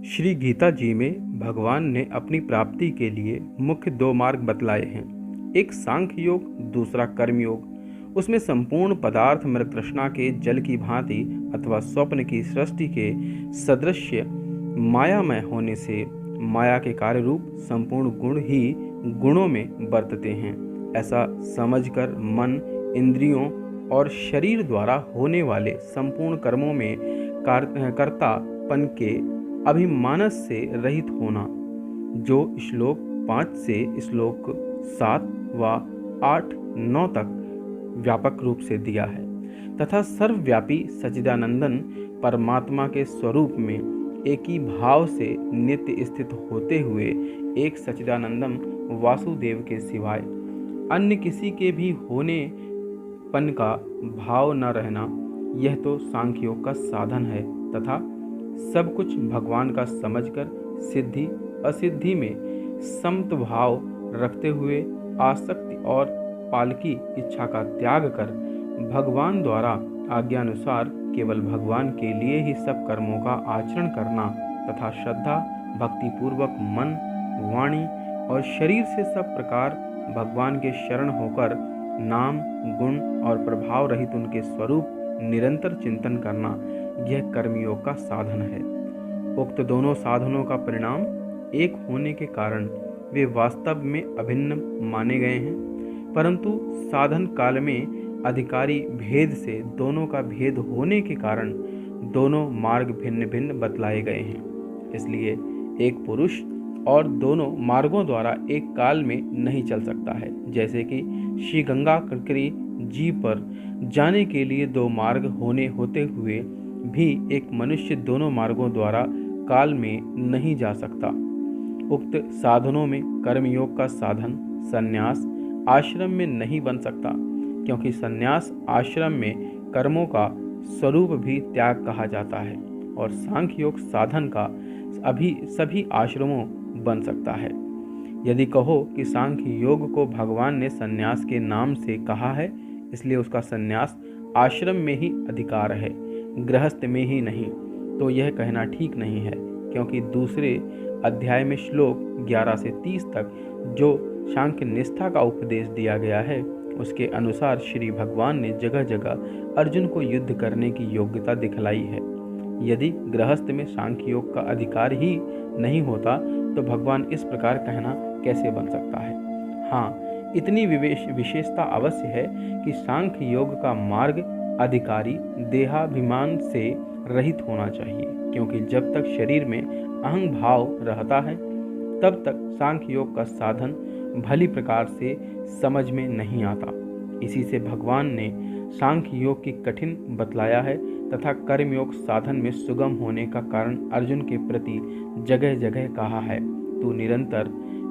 श्री गीता जी में भगवान ने अपनी प्राप्ति के लिए मुख्य दो मार्ग बतलाए हैं। एक सांख्य योग, दूसरा कर्म योग। उसमें संपूर्ण पदार्थ मृत तृष्णा के जल की भांति अथवा स्वप्न की सृष्टि के सदृश्य मायामय होने से माया के कार्य रूप संपूर्ण गुण ही गुणों में बरतते हैं। ऐसा समझकर मन, इंद्रियों और शरीर द्वारा होने वाले संपूर्ण कर्मों में कर्तापन के अभिमानस से रहित होना, जो श्लोक 5 से श्लोक 7 व 8, 9 तक व्यापक रूप से दिया है, तथा सर्वव्यापी सच्चिदानंदन परमात्मा के स्वरूप में एक ही भाव से नित्य स्थित होते हुए एक सच्चिदानंदम वासुदेव के सिवाय अन्य किसी के भी होने पन का भाव न रहना, यह तो सांख्य योग का साधन है। तथा सब कुछ भगवान का समझकर सिद्धि असिद्धि में समत भाव रखते हुए आसक्ति और पालकी इच्छा का त्याग कर भगवान द्वारा आज्ञानुसार केवल भगवान के लिए ही सब कर्मों का आचरण करना तथा श्रद्धा भक्ति पूर्वक मन, वाणी और शरीर से सब प्रकार भगवान के शरण होकर नाम, गुण और प्रभाव रहित उनके स्वरूप निरंतर चिंतन करना, यह कर्मयोग का साधन है। उक्त दोनों साधनों का परिणाम एक होने के कारण वे वास्तव में अभिन्न माने गए हैं, परंतु साधन काल में अधिकारी भेद से दोनों का भेद होने के कारण दोनों मार्ग भिन्न भिन्न बतलाए गए हैं। इसलिए एक पुरुष और दोनों मार्गों द्वारा एक काल में नहीं चल सकता है। जैसे कि श्री गंगा ककरी जी पर जाने के लिए दो मार्ग होते हुए भी एक मनुष्य दोनों मार्गों द्वारा काल में नहीं जा सकता। उक्त साधनों में कर्मयोग का साधन संन्यास आश्रम में नहीं बन सकता, क्योंकि संन्यास आश्रम में कर्मों का स्वरूप भी त्याग कहा जाता है, और सांख्य योग साधन का सभी आश्रमों बन सकता है। यदि कहो कि सांख्य योग को भगवान ने संन्यास के नाम से कहा है, इसलिए उसका संन्यास आश्रम में ही अधिकार है, गृहस्थ में ही नहीं, तो यह कहना ठीक नहीं है, क्योंकि दूसरे अध्याय में श्लोक 11 से 30 तक जो सांख्य निष्ठा का उपदेश दिया गया है, उसके अनुसार श्री भगवान ने जगह जगह अर्जुन को युद्ध करने की योग्यता दिखलाई है। यदि गृहस्थ में सांख्य योग का अधिकार ही नहीं होता तो भगवान इस प्रकार कहना कैसे बन सकता है। हाँ, इतनी विशेषता अवश्य है कि सांख्य योग का मार्ग अधिकारी देहाभिमान से रहित होना चाहिए, क्योंकि जब तक शरीर में अहं भाव रहता है तब तक सांख्य योग का साधन भली प्रकार से समझ में नहीं आता। इसी से भगवान ने सांख्य योग की कठिन बतलाया है तथा कर्मयोग साधन में सुगम होने का कारण अर्जुन के प्रति जगह जगह कहा है, तू निरंतर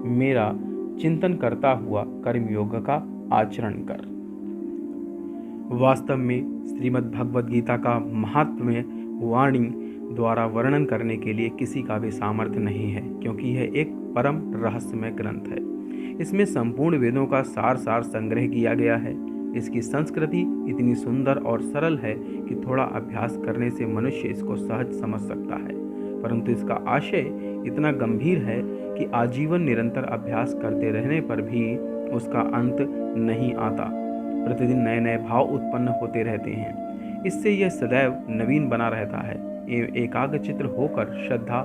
मेरा चिंतन करता हुआ कर्मयोग का आचरण कर। वास्तव में श्रीमद् भगवद गीता का महात्म्य वाणी द्वारा वर्णन करने के लिए किसी का भी सामर्थ्य नहीं है, क्योंकि यह एक परम रहस्यमय ग्रंथ है। इसमें संपूर्ण वेदों का सार संग्रह किया गया है। इसकी संस्कृति इतनी सुंदर और सरल है कि थोड़ा अभ्यास करने से मनुष्य इसको सहज समझ सकता है, परंतु इसका आशय इतना गंभीर है कि आजीवन निरंतर अभ्यास करते रहने पर भी उसका अंत नहीं आता। प्रतिदिन नए नए भाव उत्पन्न होते रहते हैं। इससे यह सदैव नवीन बना रहता है। एकाग्रचित्त होकर श्रद्धा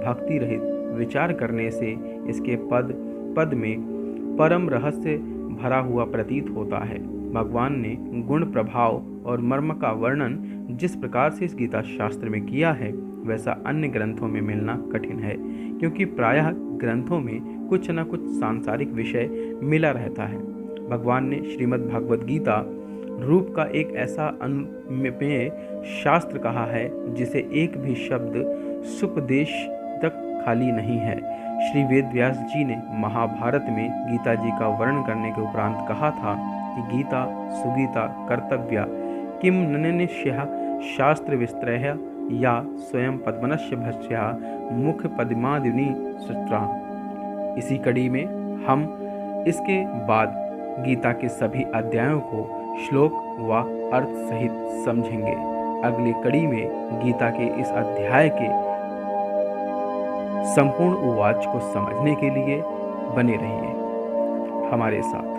भक्ति रहित विचार करने से इसके पद पद में परम रहस्य भरा हुआ प्रतीत होता है। भगवान ने गुण प्रभाव और मर्म का वर्णन जिस प्रकार से इस गीता शास्त्र में किया है, वैसा अन्य ग्रंथों में मिलना कठिन है, क्योंकि प्रायः ग्रंथों में कुछ न कुछ सांसारिक विषय मिला रहता है। भगवान ने श्रीमद् भागवत गीता रूप का एक ऐसा अनुमेय शास्त्र कहा है जिसे एक भी शब्द सुपदेश तक खाली नहीं है। श्री वेद व्यास जी ने महाभारत में गीता जी का वर्णन करने के उपरांत कहा था कि गीता सुगीता कर्तव्या किम नन्यस्यः शास्त्र विस्तरः या स्वयं पद्मनस्य भस्या मुख पद्मादिनी सुत्रा। इसी कड़ी में हम इसके बाद गीता के सभी अध्यायों को श्लोक व अर्थ सहित समझेंगे। अगली कड़ी में गीता के इस अध्याय के संपूर्ण उवाच को समझने के लिए बने रहिए हमारे साथ।